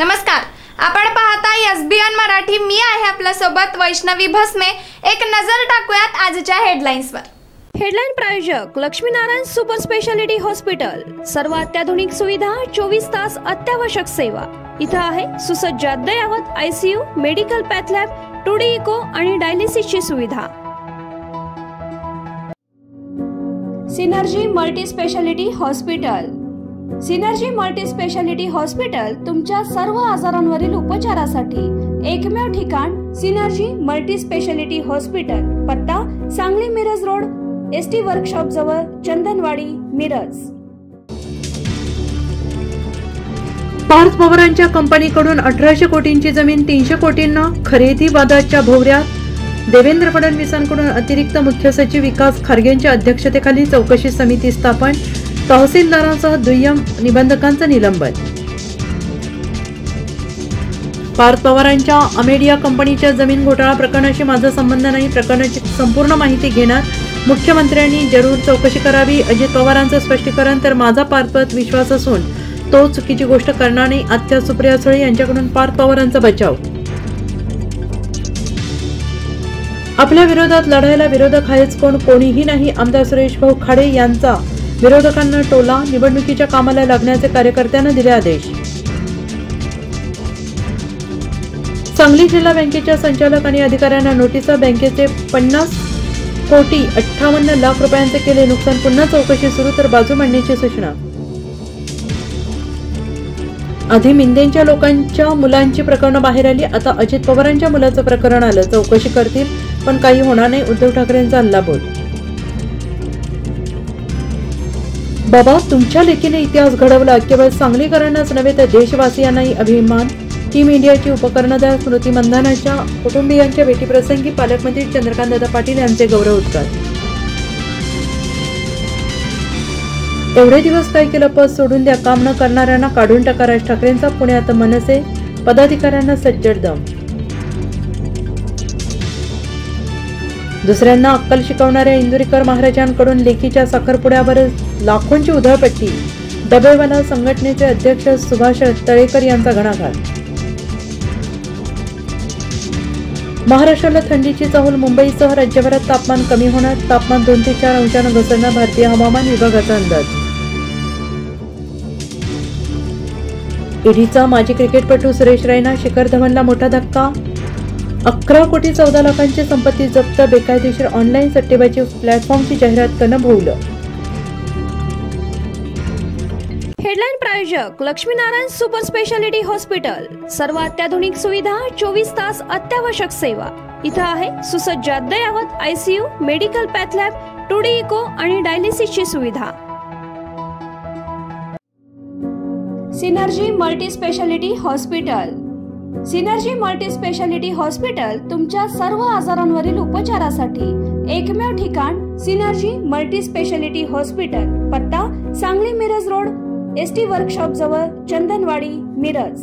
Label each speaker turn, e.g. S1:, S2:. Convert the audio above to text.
S1: नमस्कार, आपण पाहता एसबीएन मराठी। मी आहे आपल्या सोबत वैष्णवी भस्मे। एक नजर टाकूयात आजच्या हेडलाईन्सवर।
S2: हेडलाईन प्रायोजक लक्ष्मीनारायण सुपर स्पेशालिटी हॉस्पिटल। सर्व अत्याधुनिक सुविधा, 24 तास अत्यावश्यक सेवा। इथं आहे सुसज्ज अद्ययावत ICU, medical path lab, 2D echo आणि डायलिसिसची सुविधा। Synergy multi speciality hospital. Synergy multi speciality hospital तुमच्या सर्व आजारांवरील उपचारासाठी एकमेव ठिकाण सिनर्जी मल्टी स्पेशालिटी हॉस्पिटल। पत्ता Sangli Miraj road, ST workshop जवळ, चंदनवाडी, मिरज।
S3: पार्थ पवारांच्या कंपनीकडून 1800 कोटींची जमीन 300 कोटींना खरेदी वादाच्या भोवऱ्यात देवेंद्र फडणवीसांकडून अतिरिक्त मुख्य सचिव विकास खारगेंच्या अध्यक्षतेखाली चौकशी समिती स्थापन। तहसीलदारांसह दुय्यम निबंधकांचं निलंबन। पार्थ पवारांच्या अमेडिया कंपनीच्या जमीन घोटाळा प्रकरणाशी माझा संबंध नाही, प्रकरणाची संपूर्ण माहिती घेणार मुख्यमंत्र्यांनी जरूर चौकशी करावी। अजित पवारांचं स्पष्टीकरण, तर माझा पार्थवर विश्वास असून तो चुकीची गोष्ट करणार नाही। आत्या सुप्रिया सुळे यांच्याकडून पार्थ पवारांचा बचाव। आपल्या विरोधात लढायला विरोधक आहेच कोण? कोणीही नाही। आमदार सुरेश भाऊ खाडे यांचा विरोधकांना टोला, निवडणुकीच्या कामाला लागण्याचे कार्यकर्त्यांना दिले आदेश। सांगली जिल्हा बँकेच्या संचालक आणि अधिकाऱ्यांना नोटिसा, बँकेचे 50,58,00,000 रुपयांचे केले नुकसान, पुन्हा चौकशी सुरू, तर बाजू मांडण्याची सूचना। आधी मिंदेंच्या लोकांच्या मुलांची प्रकरणं बाहेर आली, आता अजित पवारांच्या मुलाचं प्रकरण आलं। चौकशी करतील पण काही होणार नाही, उद्धव ठाकरेंचा हल्लाबोल। बाबा, तुमच्या लेकीने इतिहास घडवला, केवळ सांगलीकरांनाच नव्हे तर देशवासियांनाही अभिमान। टीम इंडियाची उपकर्णधार स्मृती मंधानाच्या कुटुंबियांच्या भेटीप्रसंगी पालकमंत्री चंद्रकांतदादा पाटील यांचे गौरवोद्गार। एवढे दिवस काय केलं? पद सोडून द्या, काम न करणाऱ्यांना काढून टाका। राज ठाकरेंचा पुण्यात मनसे पदाधिकाऱ्यांना सज्जड दम। दुसऱ्यांना अक्कल शिकवणाऱ्या इंदुरीकर महाराजांकडून लेखीच्या साखरपुड्यावर लाखोंची उधळपट्टी। डबेवाला संघटनेचे अध्यक्ष सुभाष तळेकर यांचा घणाघात। महाराष्ट्राला थंडीची चाहूल, मुंबईसह राज्यभरात तापमान कमी होणार, तापमान 2 ते 4 अंशांनी घसरणार, भारतीय हवामान विभागाचा अंदाज। ईडीचा माजी क्रिकेटपटू सुरेश रैना, शिखर धवनला मोठा धक्का। 11 कोटी 14 लाखांची संपत्ती जप्त, बेकायदेशीर ऑनलाईन सट्टेबाजी प्लॅटफॉर्मची जाहिरात करणं भोवलं।
S2: हेडलाईन प्रायोजक लक्ष्मीनारायण सुपर स्पेशालिटी हॉस्पिटल। सर्व अत्याधुनिक सुविधा, 24 तास अत्यावश्यक सेवा। इथं आहे सुसज्ज अद्ययावत ICU, medical path lab, 2D echo आणि डायलिसिसची सुविधा। Synergy multi speciality hospital. Synergy multi speciality hospital तुमच्या सर्व आजारांवरील उपचारासाठी एकमेव ठिकाण सिनर्जी मल्टी स्पेशालिटी हॉस्पिटल। पत्ता Sangli Miraj road, ST workshop जवळ, चंदनवाडी, मिरज।